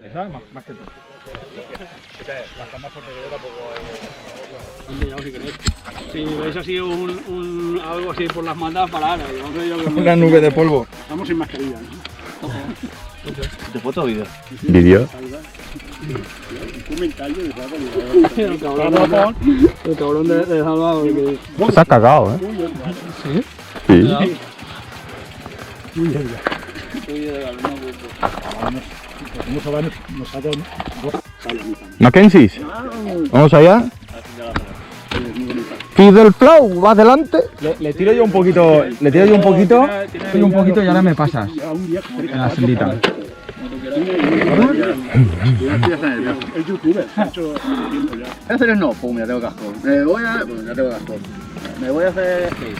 Esa más que todo. Bastante más fuerte que yo tampoco. Si veis así algo así por las mandas, parar. Una nube de polvo. Estamos sin mascarilla, ¿no? ¿De foto o vídeo? ¿Vídeo? El cabrón de Salvador. Se ha cagado, ¿eh? ¿Sí? Sí. Mackenzie's. Vamos allá. Fidel Flow, va adelante. Le tiro yo un poquito. Le tiro yo un poquito. Y un poquito y ahora me pasas. En la sendita. Es youtuber, ha hecho tiempo ya. Voy a hacer snow, pum, ya tengo casco. Me voy a... Bueno, ya tengo casco. Me voy a hacer skate.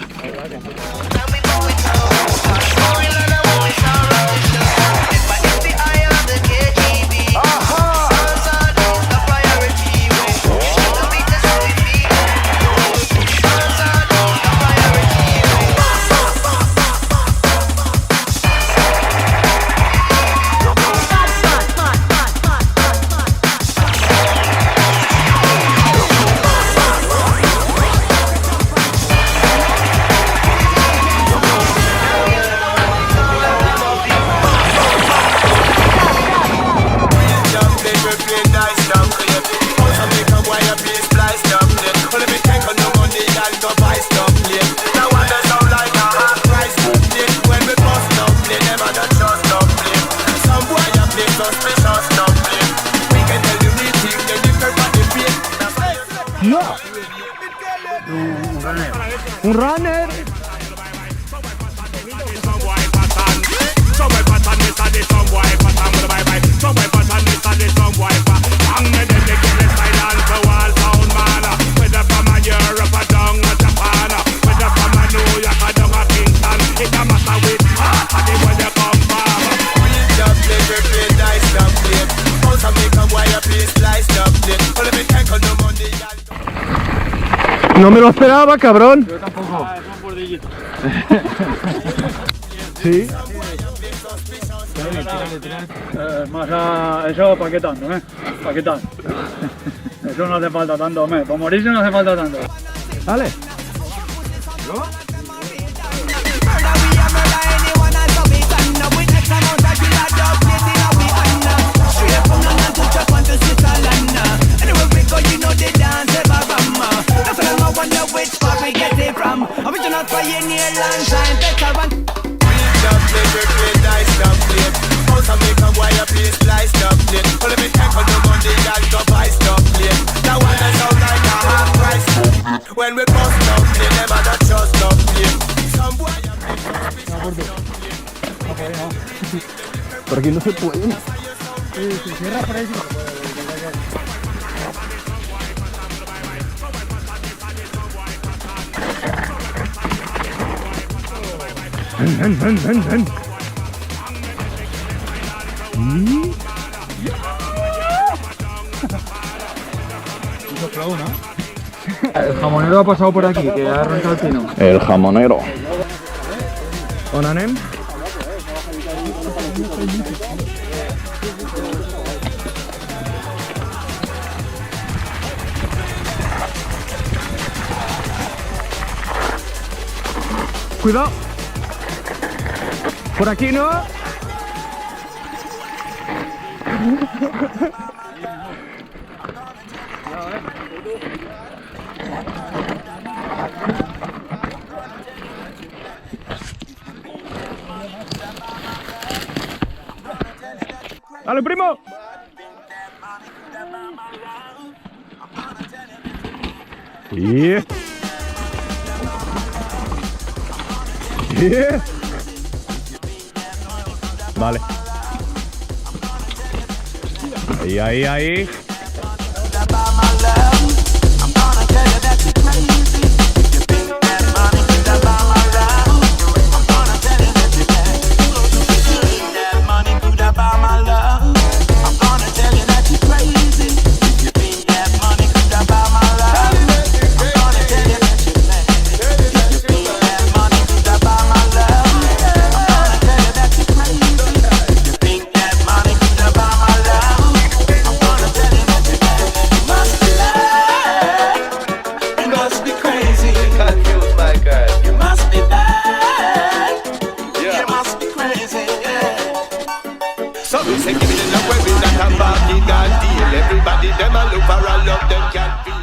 Un runner. No me lo esperaba, cabrón. Yo tampoco. Sí. Eso paquetando, paquetando. Eso no hace falta tanto, para morirse no hace falta tanto. Dale. When we bust up, they never not trust up, some boy Por aquí no se puede. Si cierra por ahí, Ven. El jamonero ha pasado por aquí, que ha arrancado el pino. El jamonero. ¿Onanem? Cuidado. Por aquí no. ¡Dale, primo! Yeah. Yeah. Vale. Ahí. love. Give me the love where we not a bargain and deal. Everybody them a look for a love them can't feel.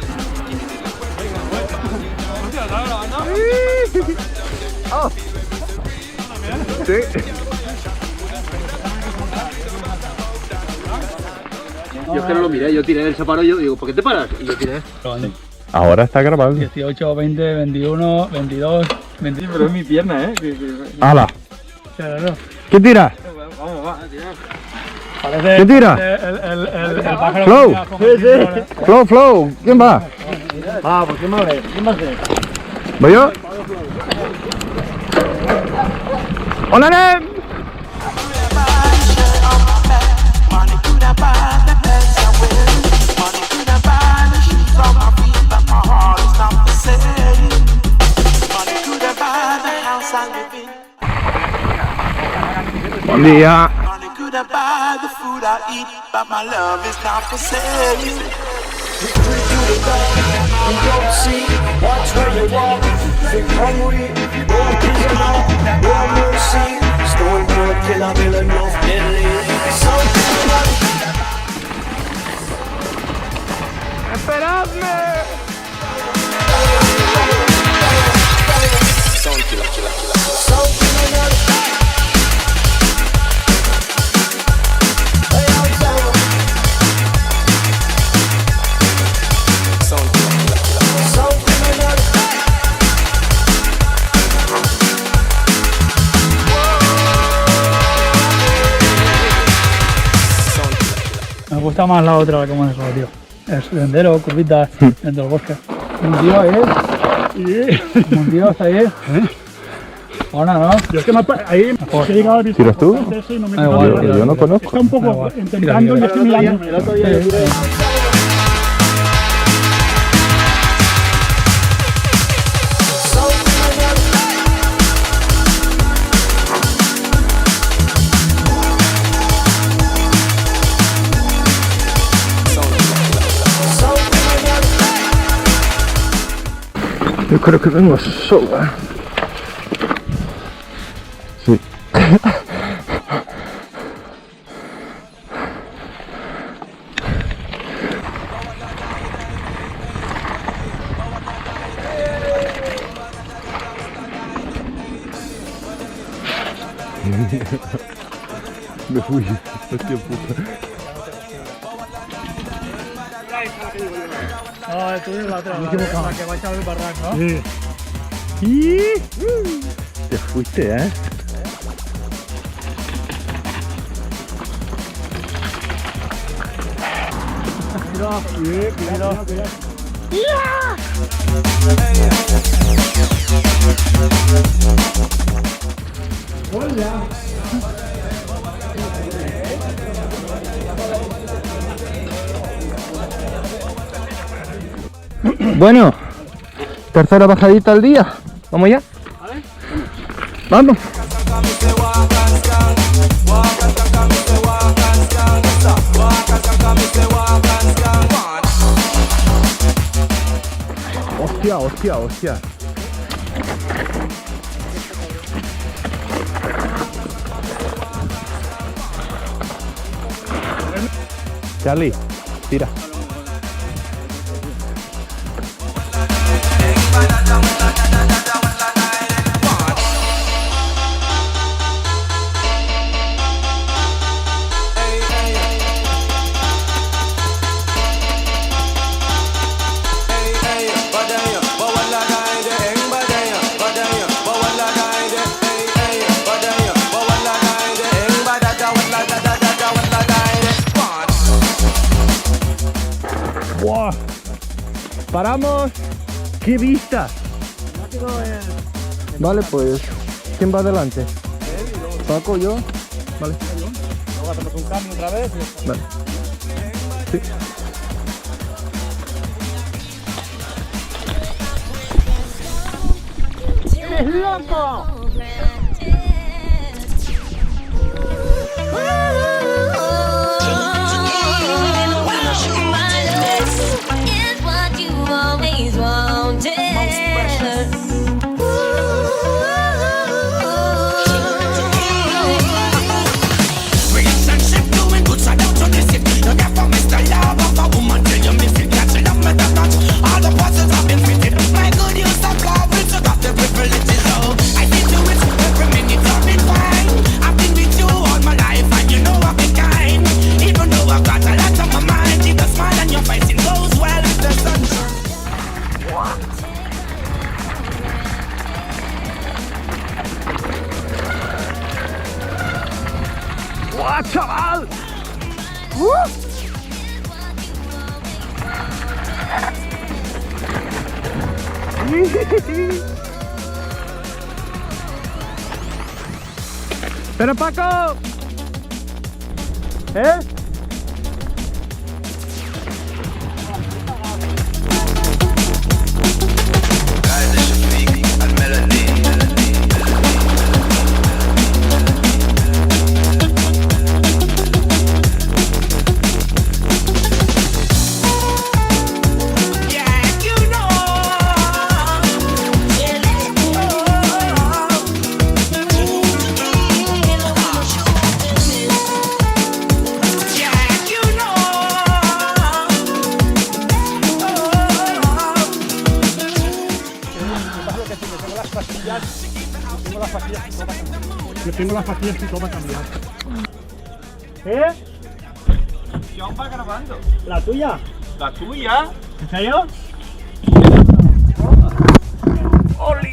Sí. Yo es que no lo miré, yo tiré, él se paró y yo digo, ¿por qué te paras? Y yo tiré. Ahora está grabando. 18, 20, 21, 22, 21. Pero es mi pierna, ¡Hala! Claro. ¿Qué tira? Vamos, va, tira. Parece ¿Qué tira? el pájaro Flow. que tira con el cinturón, Flow, Flow. ¿Quién va? Ah, pues ¿quién va a ver? ¿Quién va a ser? ¿Voy yo? ¡Hola, Nem! Money coulda buy the best I will. Money coulda buy the shoes from my feet, but my heart is not the same. Money coulda buy the house I live in. Buen día. Money coulda buy the food I eat, but my love is not for sale. Don't see, watch where you walk. Think hungry, no prisoner, no mercy. Stone cold killer, villain, no deadly. ¡Esperadme! Me gusta más la otra, como es eso, tío. Es sendero, curvitas, dentro del bosque. Un tío, un tío está ahí. Ahora, ¿no? Yo es que ahí he llegado a ¿Tiras tú? y no me Da igual, Yo no conozco. Está un poco intentando y estoy mirando. Yo creo que vengo sola. Sí. Me fui. Hostia puta. No, tú es la otra, la que va a echar el barranco, ¿no? Te fuiste, ¿eh? Cuidado. Bueno, tercera bajadita al día. ¿Vamos ya? Vamos. Hostia, hostia, hostia. Charlie, tira. ¡Wow! ¡Paramos! ¡Qué vista! Vale, pues, ¿quién va adelante? Paco, yo. Vale. Luego hacemos un cambio otra vez. Vale. Sí. It's what you always wanted. Relationship doing good Pero Paco. ¿Eh? Yo tengo las pastillas y todo va a cambiar. ¿Eh? John va grabando. ¿La tuya? ¿La tuya? ¿En serio? ¡Oli!